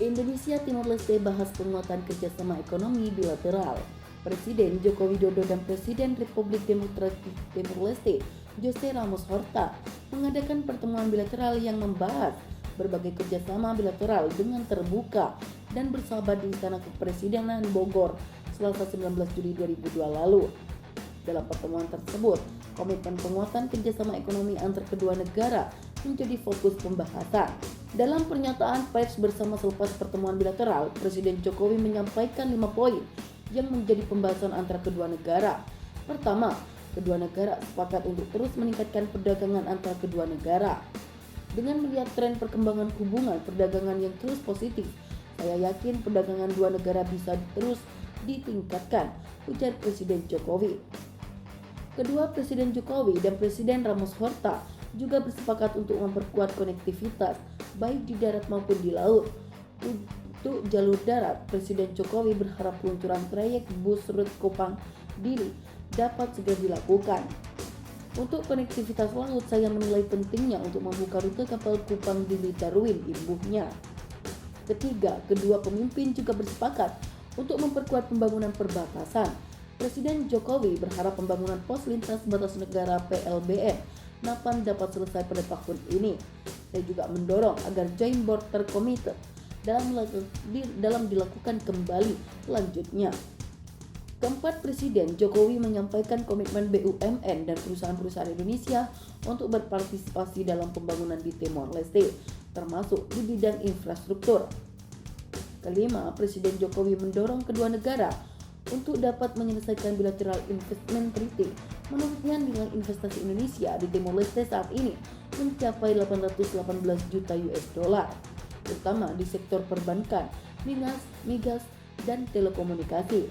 Indonesia Timor Leste bahas penguatan kerjasama ekonomi bilateral. Presiden Joko Widodo dan Presiden Republik Demokratik Timor Leste Jose Ramos Horta mengadakan pertemuan bilateral yang membahas berbagai kerjasama bilateral dengan terbuka dan bersahabat di Istana Kepresidenan Bogor Selasa 19 Juli 2002 lalu. Dalam pertemuan tersebut, komitmen penguatan kerjasama ekonomi antar kedua negara menjadi fokus pembahasan. Dalam pernyataan pers bersama selepas pertemuan bilateral, Presiden Jokowi menyampaikan 5 poin yang menjadi pembahasan antara kedua negara. Pertama, kedua negara sepakat untuk terus meningkatkan perdagangan antara kedua negara. Dengan melihat tren perkembangan hubungan perdagangan yang terus positif, saya yakin perdagangan dua negara bisa terus ditingkatkan, ujar Presiden Jokowi. Kedua Presiden Jokowi dan Presiden Ramos Horta juga bersepakat untuk memperkuat konektivitas baik di darat maupun di laut. Untuk jalur darat, Presiden Jokowi berharap peluncuran trayek bus rute Kupang Dili dapat segera dilakukan. Untuk konektivitas laut, saya menilai pentingnya untuk membuka rute kapal Kupang Dili Darwin imbuhnya. Ketiga, kedua pemimpin juga bersepakat untuk memperkuat pembangunan perbatasan. Presiden Jokowi berharap pembangunan pos lintas batas negara PLBN Napan dapat selesai pada tahun ini. Saya juga mendorong agar Joint Border Committee dalam dilakukan kembali selanjutnya. Keempat, Presiden Jokowi menyampaikan komitmen BUMN dan perusahaan-perusahaan Indonesia untuk berpartisipasi dalam pembangunan di Timor Leste, termasuk di bidang infrastruktur. Kelima, Presiden Jokowi mendorong kedua negara untuk dapat menyelesaikan bilateral investment treaty. Menurutnya, nilai investasi Indonesia di Timor Leste saat ini mencapai 818 juta US dollar, terutama di sektor perbankan, migas, dan telekomunikasi.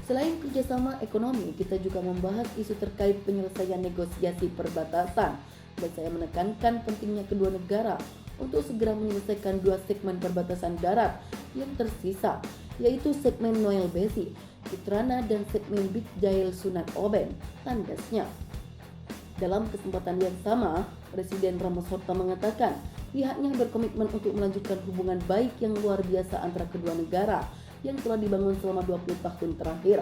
Selain kerjasama ekonomi, kita juga membahas isu terkait penyelesaian negosiasi perbatasan, dan saya menekankan pentingnya kedua negara untuk segera menyelesaikan dua segmen perbatasan darat yang tersisa, yaitu segmen Noel Besi, Putrana, dan segmen Big Jail Sunat Oben, tandasnya. Dalam kesempatan yang sama, Presiden Ramos Horta mengatakan pihaknya berkomitmen untuk melanjutkan hubungan baik yang luar biasa antara kedua negara yang telah dibangun selama 20 tahun terakhir.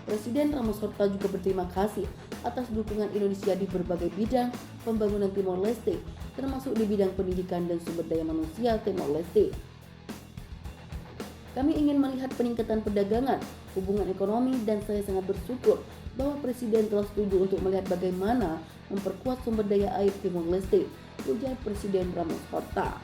Presiden Ramos Horta juga berterima kasih atas dukungan Indonesia di berbagai bidang pembangunan Timor Leste, termasuk di bidang pendidikan dan sumber daya manusia Timor Leste. Kami ingin melihat peningkatan perdagangan, hubungan ekonomi, dan saya sangat bersyukur bahwa Presiden telah setuju untuk melihat bagaimana memperkuat sumber daya air Timor Leste, ujar Presiden Ramos Horta.